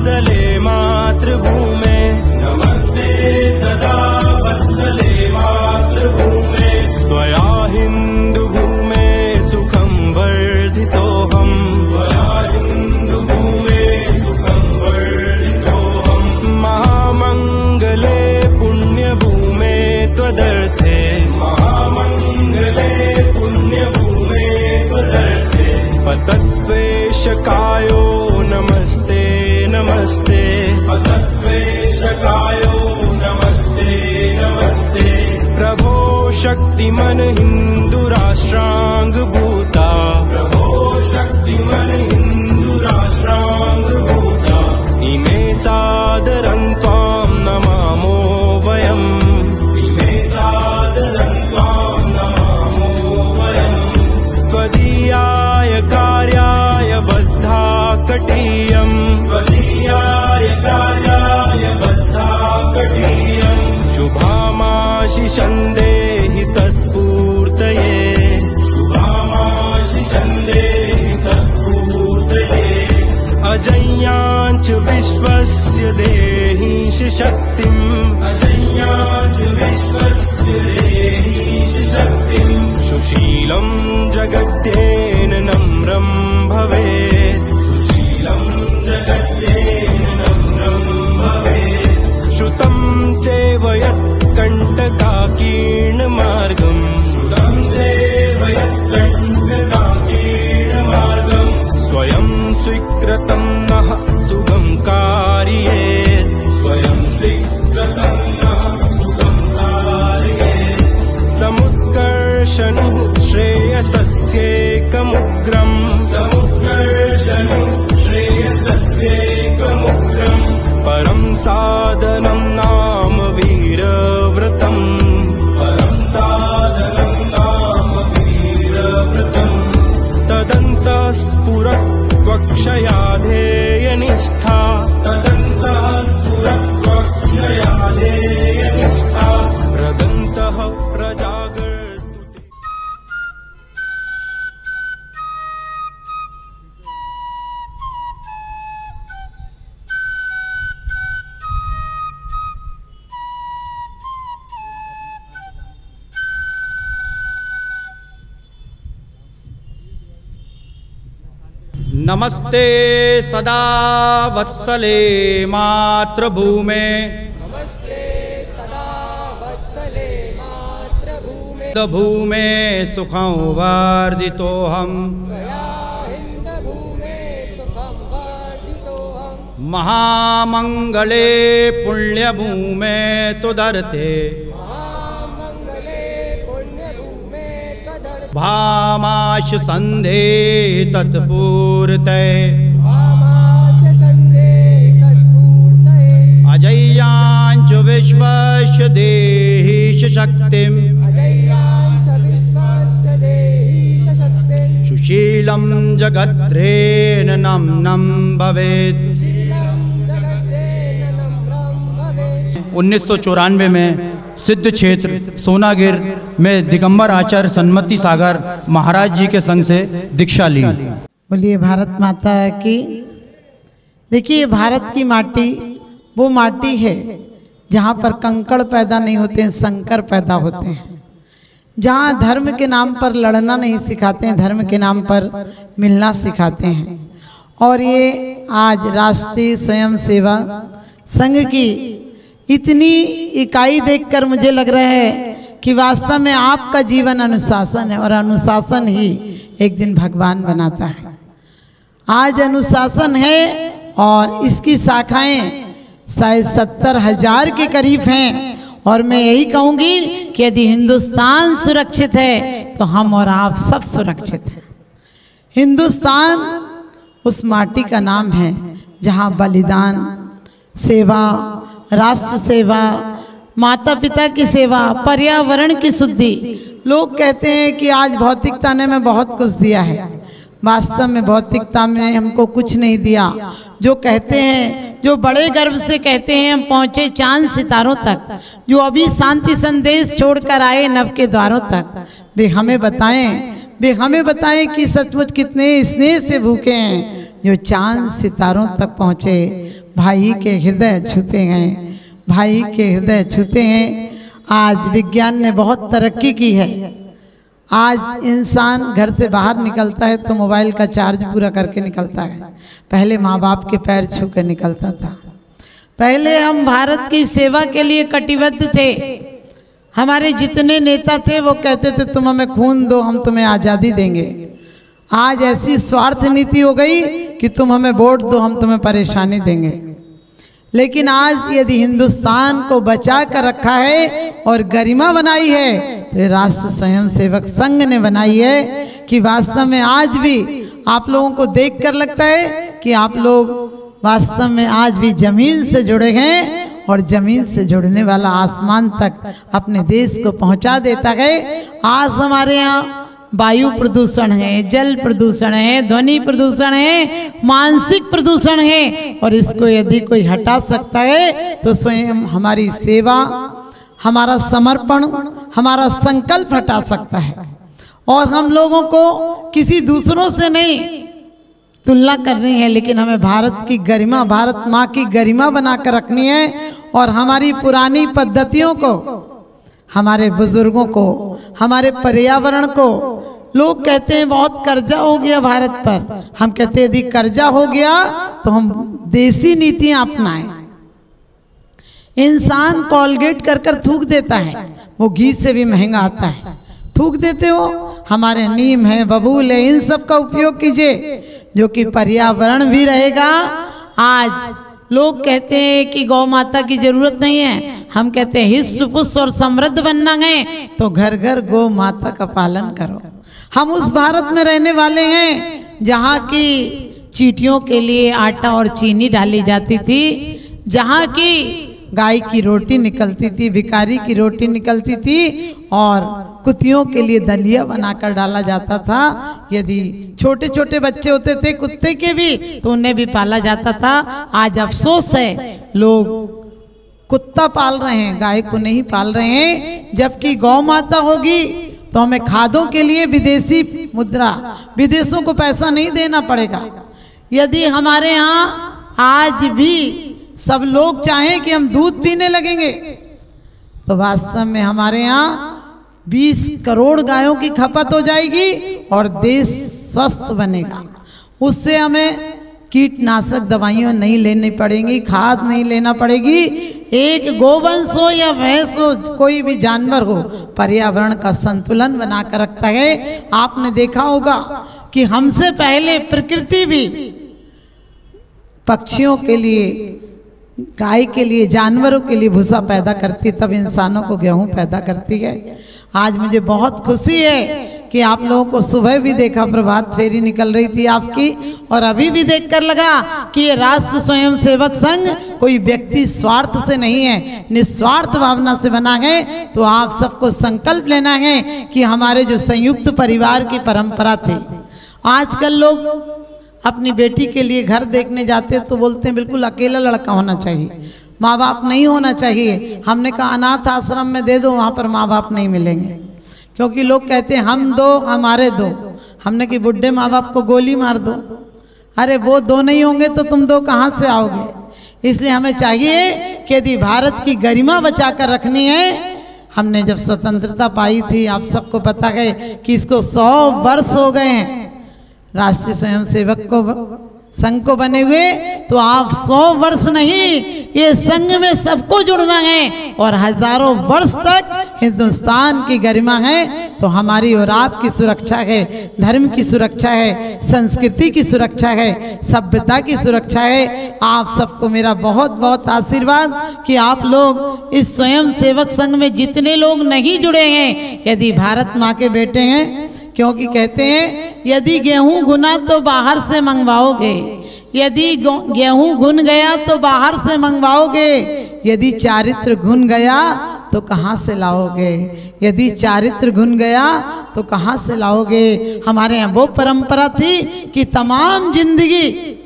वत्सले मातृभूमे, नमस्ते सदा वत्सले मातृभूमे। त्वया हिन्दुभूमे सुखं वर्धितोऽहम्, त्वया हिन्दुभूमे सुखं वर्धितोऽहम्। महामङ्गले पुण्यभूमे त्वदर्थे, महामङ्गले पुण्यभूमे त्वदर्थे। पतद्वेषकायो नमस्ते नमस्ते, पतद्वेषकायो नमस्ते नमस्ते। प्रभो शक्तिमन हिन्दुराष्ट्राङ्गभूता, प्रभो शक्तिमन हिन्दुराष्ट्राङ्गभूता। इमे सादरं त्वां नमामो वयम्, इमे सादरं त्वां नमामो वयम्। त्वदीयाय कार्याय बद्धा कटीयम्, त्वदीयाय कार्याय बद्धा कटीयम्। शुभामाशिषं देहि तत्पूर्तये, शुभामाशिषं देहि तत्पूर्तये। अजय्याञ्च विश्वस्य देहीश शक्तिम्, अजय्याञ्च विश्वस्य देहीश शक्तिम्। सुशीलं जगत्येन नम्रं भवेत्, सुशीलं जगत्येन नम्रं भवेत्। श्रुतं चैव यत्कण्टकाकीर्णमार्गम्, श्रुतं चैव यत्कण्टकाकीर्णमार्गम्। स्वयं स्वीकृतं नः सुगं कारयेत्, स्वयं स्वीकृतं नः सुगं कारयेत्। समुत्कर्षणुः श्रेयसस्यैकमुग्रम्, समुत्कर्षणुः श्रेयसस्यैकमुग्रम्। परं साधनं नाम वीरव्रतम्, परं साधनं नाम वीरव्रतम्। तदन्तः स्फुरत्वक्षया ध्येयनिष्ठा, तदन्तः स्फुरत्वक्षया ध्येयनिष्ठा। रदन्तः प्रजागर्तुते। नमस्ते सदा वत्सले मातृभूमे, नमस्ते सदा वत्सले मातृभूमे। भूमे सुखं वर्धितोऽहम्, त्वया हिन्दुभूमे सुखं वर्धितोऽहम्। महामङ्गले पुण्यभूमे त्वदर्थे, महामङ्गले पुण्यभूमे त्वदर्थे। भामाश सन्धेहि तत्पूर्तये, भामास्य सन्धेहि तत्पूर्तये। अजय्याञ्च विश्वस्य देहीश शक्तिम्, अजय्याञ्च विश्वस्य देहीश शक्तिम्। सुशीलं जगद्रेन नम्नं भवेत्। सुशीलं जगद्देन नम्रं भवेत्। 1994 में सिद्ध क्षेत्र सोनागिर में दिगंबर आचार्य सन्मति सागर महाराज जी के संग से दीक्षा ली। बोलिए भारत माता की। देखिए भारत की माटी वो माटी है जहाँ पर कंकड़ पैदा नहीं होते हैं, संकर पैदा होते हैं। जहाँ धर्म के नाम पर लड़ना नहीं सिखाते हैं, धर्म के नाम पर मिलना सिखाते हैं। और ये आज राष्ट्रीय स्वयं सेवा संघ की इतनी इकाई देखकर मुझे लग रहा है कि वास्तव में आपका जीवन अनुशासन है, और अनुशासन ही एक दिन भगवान बनाता है। आज अनुशासन है और इसकी शाखाएं शायद 70,000 के करीब हैं। और मैं यही कहूँगी कि यदि हिंदुस्तान सुरक्षित है तो हम और आप सब सुरक्षित हैं। हिंदुस्तान उस माटी का नाम है जहाँ बलिदान, सेवा, राष्ट्र सेवा, माता पिता की सेवा, पर्यावरण की शुद्धि। लोग कहते हैं कि आज भौतिकता ने हमें बहुत कुछ दिया है, वास्तव में भौतिकता में हमको कुछ नहीं दिया। जो कहते हैं, जो बड़े गर्व से कहते हैं हम पहुँचे चांद सितारों तक, जो अभी शांति संदेश छोड़कर आए नव के द्वारों तक, वे हमें बताएं कि सचमुच कितने स्नेह से भूखे हैं जो चांद सितारों तक पहुँचे। भाई के हृदय छूते हैं, भाई के हृदय छूते हैं। आज विज्ञान ने बहुत तरक्की की है। आज इंसान घर से बाहर निकलता है तो मोबाइल का चार्ज पूरा करके निकलता है। पहले माँ बाप के पैर छू के निकलता था। पहले हम भारत की सेवा के लिए कटिबद्ध थे। हमारे जितने नेता थे वो कहते थे तुम हमें खून दो, हम तुम्हें आज़ादी देंगे। आज ऐसी स्वार्थ नीति हो गई कि तुम हमें वोट दो, हम तुम्हें परेशानी देंगे। लेकिन आज यदि हिंदुस्तान को बचा कर रखा है और गरिमा बनाई है तो ये राष्ट्र स्वयं सेवक संघ ने बनाई है कि वास्तव में आज भी आप लोगों को देखकर लगता है कि आप लोग वास्तव में आज भी जमीन से जुड़े हैं और जमीन से जुड़ने वाला आसमान तक अपने देश को पहुंचा देता है। आज हमारे यहाँ वायु प्रदूषण है, जल प्रदूषण है, ध्वनि प्रदूषण है, मानसिक प्रदूषण है, और इसको यदि कोई हटा सकता है तो स्वयं हमारी सेवा, हमारा समर्पण, हमारा संकल्प हटा सकता है। और हम लोगों को किसी दूसरों से नहीं तुलना करनी है, लेकिन हमें भारत की गरिमा, भारत माँ की गरिमा बनाकर रखनी है। और हमारी पुरानी पद्धतियों को, हमारे बुजुर्गों को, हमारे पर्यावरण को, लोग कहते हैं बहुत कर्जा हो गया भारत पर। हम कहते हैं यदि कर्जा हो गया तो हम देसी नीतियां अपनाएं। इंसान कॉलगेट कर कर थूक देता है, वो घी से भी महंगा आता है, थूक देते हो। हमारे नीम है, बबूल है, इन सब का उपयोग कीजिए जो कि पर्यावरण भी रहेगा। आज लोग कहते हैं कि गौ माता की जरूरत नहीं है, हम कहते हैं हिस्स पुष्ट और समृद्ध बनना है तो घर घर गौ माता का पालन करो। हम उस भारत में रहने वाले हैं जहाँ की चींटियों के लिए आटा और चीनी डाली जाती थी, जहाँ की गाय की रोटी निकलती थी, भिखारी की रोटी निकलती थी और कुत्तियों के लिए दलिया बनाकर डाला जाता था। यदि छोटे छोटे बच्चे होते थे कुत्ते के भी तो उन्हें भी पाला जाता था। आज अफसोस है लोग कुत्ता पाल रहे हैं, गाय को नहीं पाल रहे हैं। जबकि गौ माता होगी तो हमें खादों के लिए विदेशी मुद्रा, विदेशों को पैसा नहीं देना पड़ेगा। यदि हमारे यहाँ आज भी सब लोग चाहें कि हम दूध पीने लगेंगे तो वास्तव में हमारे यहाँ 20 करोड़ गायों की खपत हो जाएगी और देश स्वस्थ बनेगा। उससे हमें कीटनाशक दवाइयाँ नहीं लेनी पड़ेंगी, खाद नहीं लेना पड़ेगी। एक गोवंश हो या भैंस हो, कोई भी जानवर हो, पर्यावरण का संतुलन बनाकर रखता है। आपने देखा होगा कि हमसे पहले प्रकृति भी पक्षियों के लिए, गाय के लिए, जानवरों के लिए भूसा पैदा करती है, तब इंसानों को गेहूं पैदा करती है। आज मुझे बहुत खुशी है कि आप लोगों को सुबह भी देखा, प्रभात फेरी निकल रही थी आपकी, और अभी भी देखकर लगा कि ये राष्ट्र स्वयं सेवक संघ कोई व्यक्ति स्वार्थ से नहीं है, निस्वार्थ भावना से बना है। तो आप सबको संकल्प लेना है कि हमारे जो संयुक्त परिवार की परंपरा थी, आजकल लोग अपनी बेटी के लिए घर देखने जाते तो बोलते हैं बिल्कुल अकेला लड़का होना चाहिए, माँ बाप नहीं होना चाहिए। हमने कहा अनाथ आश्रम में दे दो, वहाँ पर माँ बाप नहीं मिलेंगे, क्योंकि लोग कहते हैं हम दो हमारे दो। हमने कि बुढ़े माँ बाप को गोली मार दो, अरे वो दो नहीं होंगे तो तुम दो कहाँ से आओगे। इसलिए हमें चाहिए कि यदि भारत की गरिमा बचा कर रखनी है, हमने जब स्वतंत्रता पाई थी, आप सबको पता है कि इसको 100 वर्ष हो गए हैं राष्ट्रीय स्वयं सेवक को, संघ को बने हुए। तो आप 100 वर्ष नहीं, ये संघ में सबको जुड़ना है और हजारों वर्ष तक हिंदुस्तान की गरिमा है। तो हमारी और आपकी सुरक्षा है, धर्म की सुरक्षा है, संस्कृति की सुरक्षा है, सभ्यता की सुरक्षा है। आप सबको मेरा बहुत बहुत आशीर्वाद कि आप लोग इस स्वयं सेवक संघ में जितने लोग नहीं जुड़े हैं, यदि भारत माँ के बेटे हैं, क्योंकि कहते हैं यदि गेहूं गुना तो बाहर से मंगवाओगे, यदि गेहूं गुन गया तो बाहर से मंगवाओगे, यदि चारित्र गुन गया तो कहाँ से लाओगे, यदि चारित्र गुन गया तो कहाँ से लाओगे। हमारे यहाँ वो परंपरा थी कि तमाम जिंदगी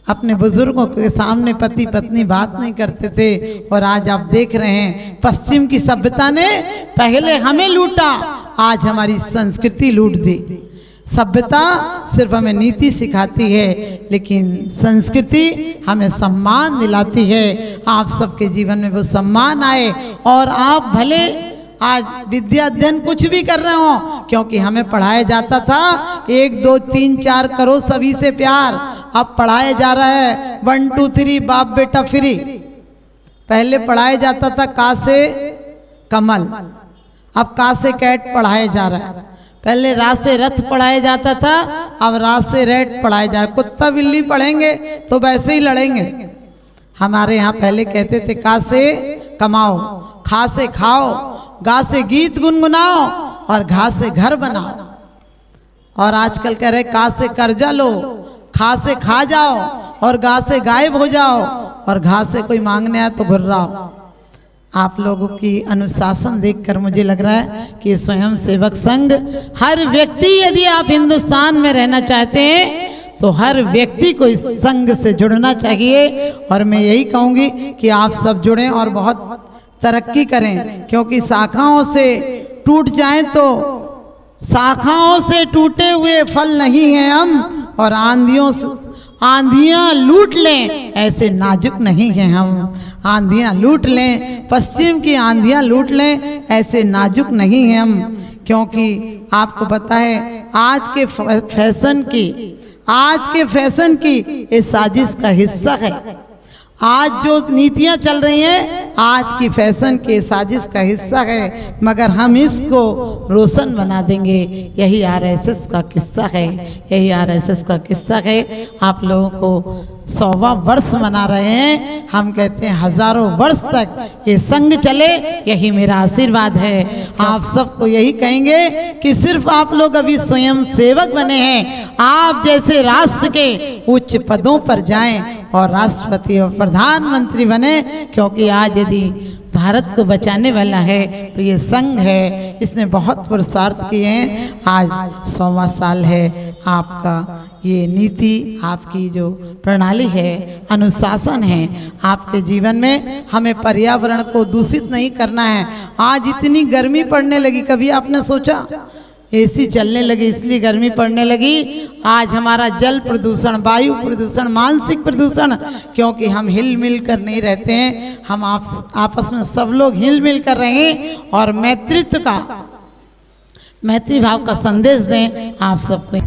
अपने बुजुर्गों के सामने पति पत्नी बात नहीं करते थे। और आज आप देख रहे हैं पश्चिम की सभ्यता ने पहले हमें लूटा, आज हमारी संस्कृति लूट दी। सभ्यता सिर्फ हमें नीति सिखाती है, लेकिन संस्कृति हमें सम्मान दिलाती है। आप सबके जीवन में वो सम्मान आए और आप भले आज विद्या अध्ययन कुछ भी कर रहे हो, क्योंकि हमें पढ़ाया जाता था 1 2 3 4 करो सभी से प्यार। अब पढ़ाया जा रहा है 1 2 3 बाप बेटा फ्री। पहले पढ़ाया जाता था का से कमल, अब का से कैट पढ़ाया जा रहा है। पहले रा से रथ पढ़ाया जाता था, अब रा से रेट पढ़ाया जा रहा है। कुत्ता बिल्ली पढ़ेंगे तो वैसे ही लड़ेंगे। हमारे यहाँ पहले कहते थे का से कमाओ, खा से खाओ, गा से गीत गुनगुनाओ और घा से घर बनाओ। और आजकल कह रहे का से कर्जा लो, खा से खा जाओ और गा से गायब हो जाओ और घा से कोई मांगने आए तो घुर्राओ। आप लोगों की अनुशासन देखकर मुझे लग रहा है कि स्वयं सेवक संघ, हर व्यक्ति, यदि आप हिंदुस्तान में रहना चाहते हैं तो हर व्यक्ति को इस संघ से जुड़ना चाहिए। और मैं यही कहूँगी कि आप सब जुड़ें और बहुत तरक्की करें, क्योंकि शाखाओं से टूट जाएं तो शाखाओं से टूटे हुए फल नहीं हैं हम, और आंधियां लूट लें ऐसे नाजुक नहीं हैं हम। आंधियां लूट लें, पश्चिम की आंधियां लूट लें ऐसे नाजुक नहीं हैं हम। क्योंकि आपको पता है आज के फैशन की ये साजिश का हिस्सा है। आज जो नीतियां चल रही हैं आज की फैशन के साजिश का हिस्सा है, मगर हम इसको रोशन बना देंगे। यही आरएसएस का किस्सा है, यही आरएसएस का किस्सा है। आप लोगों को 100वां वर्ष मना रहे हैं, हम कहते हैं हजारों वर्ष तक ये संघ चले, यही मेरा आशीर्वाद है। आप सबको यही कहेंगे कि सिर्फ आप लोग अभी स्वयं सेवक बने हैं, आप जैसे राष्ट्र के उच्च पदों पर जाएं और राष्ट्रपति और प्रधानमंत्री बने। क्योंकि आज यदि भारत को बचाने वाला है तो ये संघ है, इसने बहुत पुरुषार्थ किए हैं। आज 100वां साल है आपका, ये नीति आपकी जो प्रणाली है, अनुशासन है आपके जीवन में। हमें पर्यावरण को दूषित नहीं करना है। आज इतनी गर्मी पड़ने लगी, कभी आपने सोचा? एसी चलने लगी इसलिए गर्मी पड़ने लगी। आज हमारा जल प्रदूषण, वायु प्रदूषण, मानसिक प्रदूषण, क्योंकि हम हिल मिल कर नहीं रहते हैं। हम आपस में सब लोग हिल मिल कर रहें और मैत्री भाव का संदेश दें आप सबको।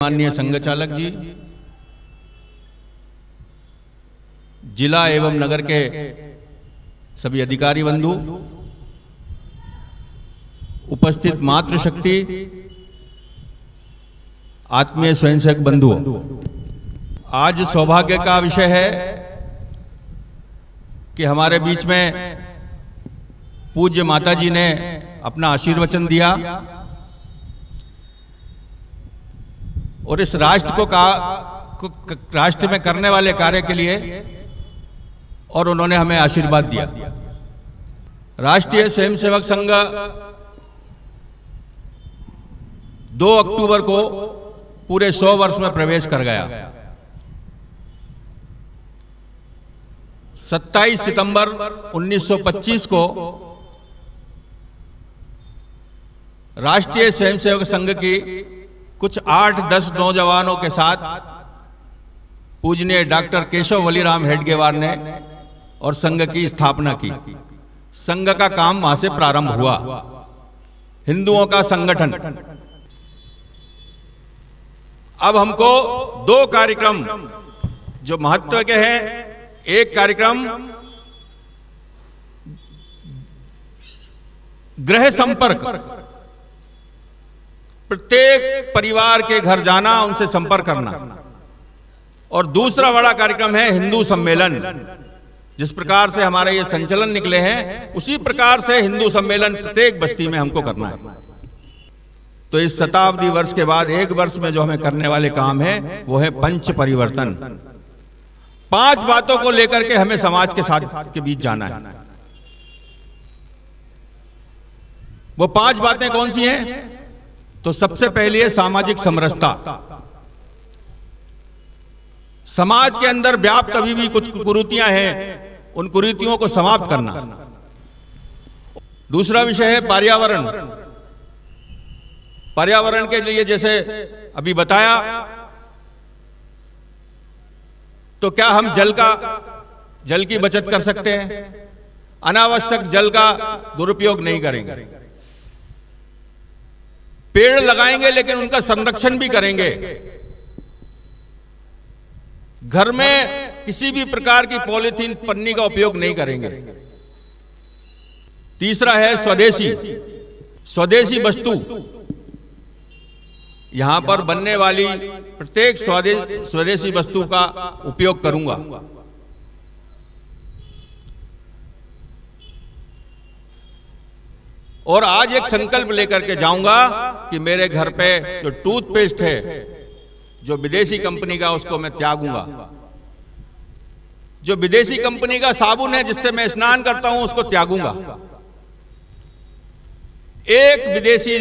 माननीय संघ चालक जी, जिला एवं नगर के सभी अधिकारी बंधु, उपस्थित मातृशक्ति, आत्मीय स्वयंसेवक बंधुओं, आज सौभाग्य का विषय है कि हमारे बीच में पूज्य माता जी ने अपना आशीर्वचन दिया और इस राष्ट्र को राष्ट्र में करने वाले कार्य के लिए और उन्होंने हमें आशीर्वाद दिया। राष्ट्रीय स्वयंसेवक संघ 2 अक्टूबर को पूरे 100 वर्ष में प्रवेश कर गया। 27 सितंबर 1925 को राष्ट्रीय स्वयंसेवक संघ की कुछ 8-10 नौजवानों के साथ पूजनीय डॉक्टर केशव वलीराम हेडगेवार ने और संघ की स्थापना की। संघ का काम वहां से प्रारंभ हुआ, हिंदुओं का संगठन। अब हमको 2 कार्यक्रम जो महत्व के हैं, एक कार्यक्रम गृह संपर्क, प्रत्येक परिवार के घर जाना, उनसे संपर्क करना, और दूसरा बड़ा कार्यक्रम है हिंदू सम्मेलन। जिस प्रकार से हमारे ये संचलन निकले हैं उसी प्रकार से हिंदू सम्मेलन प्रत्येक बस्ती में हमको करना है। तो इस शताब्दी वर्ष के बाद 1 वर्ष में जो हमें करने वाले काम है वो है पंच परिवर्तन। 5 बातों को लेकर के हमें समाज के साथ के बीच जाना है। वो 5 बातें कौन सी हैं? तो सबसे पहली है सामाजिक समरसता। समाज के अंदर व्याप्त अभी भी कुछ कुरीतियां हैं, उन कुरीतियों को समाप्त करना। दूसरा विषय है पर्यावरण। पर्यावरण के लिए जैसे अभी बताया, तो क्या हम जल की बचत कर सकते हैं? अनावश्यक जल का दुरुपयोग नहीं करेंगे, पेड़ लगाएंगे लेकिन उनका संरक्षण भी करेंगे। घर में किसी भी प्रकार की पॉलीथीन पन्नी का उपयोग नहीं करेंगे। तीसरा है स्वदेशी वस्तु। यहां पर बनने वाली प्रत्येक स्वदेशी वस्तु का उपयोग करूंगा। और आज एक संकल्प लेकर के जाऊंगा कि मेरे घर पे जो टूथपेस्ट है, जो विदेशी कंपनी का, उसको मैं त्यागूंगा। जो विदेशी कंपनी का साबुन है जिससे मैं स्नान करता हूं, उसको त्यागूंगा। एक विदेशी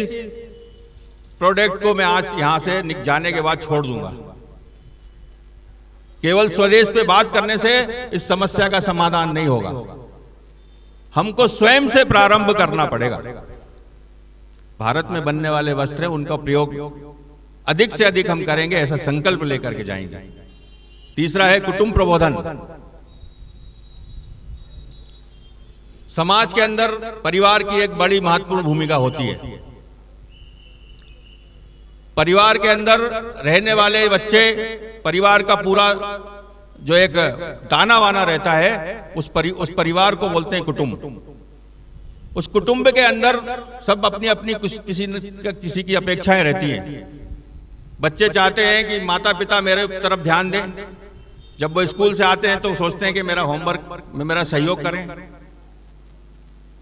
प्रोडक्ट को मैं आज यहां से जाने के बाद छोड़ दूंगा। केवल स्वदेश पे बात करने से इस समस्या का समाधान नहीं होगा, हमको स्वयं से प्रारंभ करना पड़ेगा। भारत में बनने वाले वस्त्र हैं, उनका प्रयोग अधिक से अधिक हम करेंगे, ऐसा संकल्प लेकर के जाएंगे। तीसरा है कुटुंब प्रबोधन। समाज के अंदर परिवार की एक बड़ी महत्वपूर्ण भूमिका होती है। परिवार के अंदर रहने वाले बच्चे, परिवार का पूरा जो एक ताना वाना रहता है, उस परिवार को बोलते हैं कुटुंब। उस कुटुंब के अंदर सब अपनी अपनी किसी की अपेक्षाएं रहती हैं। बच्चे चाहते हैं कि माता पिता मेरे तरफ ध्यान दें। जब वो स्कूल से आते हैं तो सोचते हैं कि मेरा होमवर्क में मेरा सहयोग करें।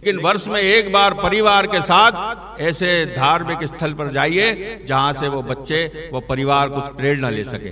लेकिन वर्ष में एक बार परिवार के साथ ऐसे धार्मिक स्थल पर जाइए जहां से वो बच्चे, वो परिवार कुछ प्रेरणा ले सके।